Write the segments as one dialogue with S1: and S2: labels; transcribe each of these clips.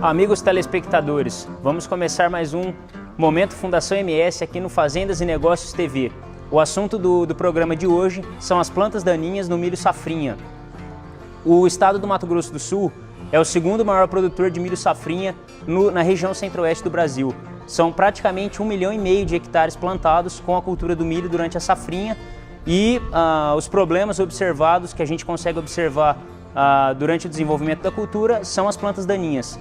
S1: Amigos telespectadores, vamos começar mais um Momento Fundação MS aqui no Fazendas e Negócios TV. O assunto do programa de hoje são as plantas daninhas no milho safrinha. O estado do Mato Grosso do Sul é o segundo maior produtor de milho safrinha na região centro-oeste do Brasil. São praticamente 1,5 milhão de hectares plantados com a cultura do milho durante a safrinha e os problemas observados que a gente consegue observar durante o desenvolvimento da cultura são as plantas daninhas.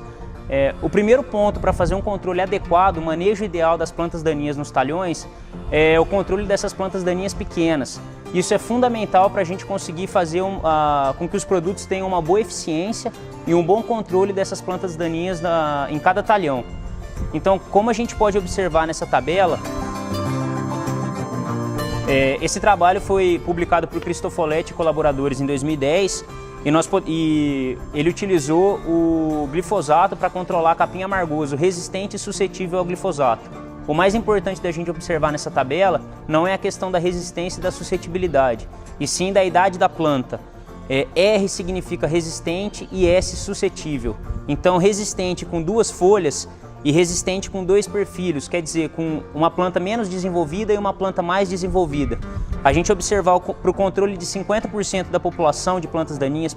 S1: O primeiro ponto para fazer um controle adequado, o manejo ideal das plantas daninhas nos talhões, é o controle dessas plantas daninhas pequenas. Isso é fundamental para a gente conseguir fazer com que os produtos tenham uma boa eficiência e um bom controle dessas plantas daninhas em cada talhão. Então, como a gente pode observar nessa tabela, esse trabalho foi publicado por Cristofoletti e colaboradores em 2010 e ele utilizou o glifosato para controlar capim amargoso resistente e suscetível ao glifosato. O mais importante da gente observar nessa tabela não é a questão da resistência e da suscetibilidade, e sim da idade da planta. R significa resistente e S suscetível. Então, resistente com 2 folhas e resistente com 2 perfilhos, quer dizer, com uma planta menos desenvolvida e uma planta mais desenvolvida. A gente observar para o controle de 50% da população de plantas daninhas,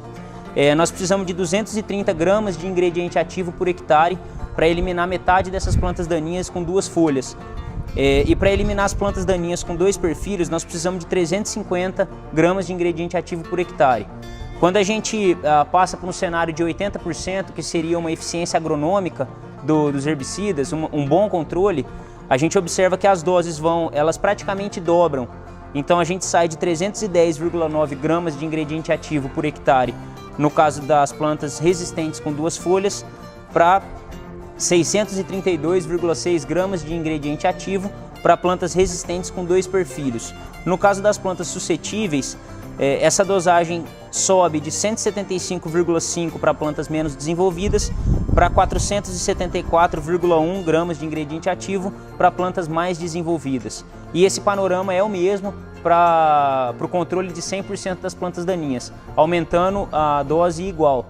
S1: nós precisamos de 230 gramas de ingrediente ativo por hectare para eliminar metade dessas plantas daninhas com 2 folhas. E para eliminar as plantas daninhas com 2 perfilhos, nós precisamos de 350 gramas de ingrediente ativo por hectare. Quando a gente passa para um cenário de 80%, que seria uma eficiência agronômica dos herbicidas, um bom controle, a gente observa que as doses elas praticamente dobram. Então a gente sai de 310,9 gramas de ingrediente ativo por hectare, no caso das plantas resistentes com 2 folhas, para 632,6 gramas de ingrediente ativo para plantas resistentes com 2 perfilhos. No caso das plantas suscetíveis, essa dosagem sobe de 175,5 para plantas menos desenvolvidas para 474,1 gramas de ingrediente ativo para plantas mais desenvolvidas. E esse panorama é o mesmo para o controle de 100% das plantas daninhas, aumentando a dose igual.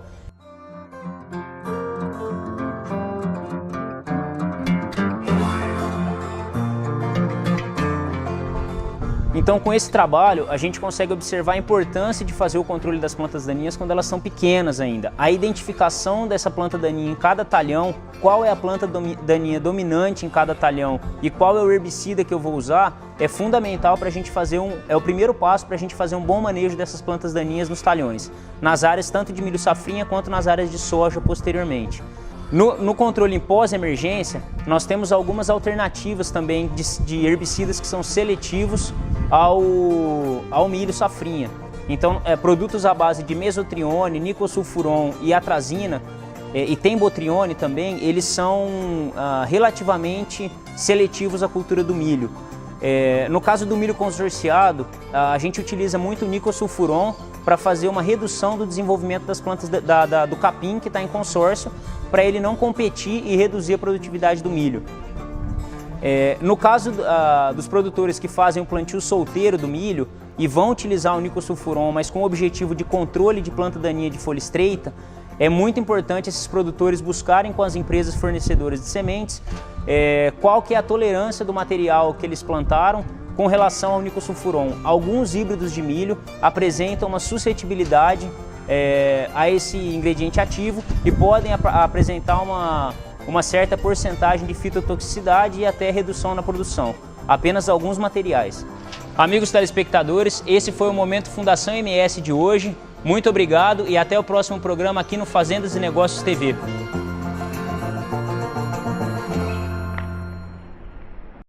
S1: Então, com esse trabalho, a gente consegue observar a importância de fazer o controle das plantas daninhas quando elas são pequenas ainda. A identificação dessa planta daninha em cada talhão, qual é a planta daninha dominante em cada talhão e qual é o herbicida que eu vou usar, é fundamental para a gente fazer é o primeiro passo para a gente fazer um bom manejo dessas plantas daninhas nos talhões, nas áreas tanto de milho safrinha quanto nas áreas de soja posteriormente. No controle em pós-emergência, nós temos algumas alternativas também de herbicidas que são seletivos ao milho safrinha. Então, produtos à base de mesotrione, nicosulfuron e atrazina, e tembotrione também, eles são relativamente seletivos à cultura do milho. No caso do milho consorciado, a gente utiliza muito o nicosulfuron para fazer uma redução do desenvolvimento das plantas do capim que está em consórcio, para ele não competir e reduzir a produtividade do milho. No caso dos produtores que fazem o plantio solteiro do milho e vão utilizar o nicosulfuron, mas com o objetivo de controle de planta daninha de folha estreita, é muito importante esses produtores buscarem com as empresas fornecedoras de sementes qual que é a tolerância do material que eles plantaram com relação ao nicosulfuron. Alguns híbridos de milho apresentam uma suscetibilidade a esse ingrediente ativo e podem apresentar uma certa porcentagem de fitotoxicidade e até redução na produção. Apenas alguns materiais. Amigos telespectadores, esse foi o Momento Fundação MS de hoje. Muito obrigado e até o próximo programa aqui no Fazendas e Negócios TV.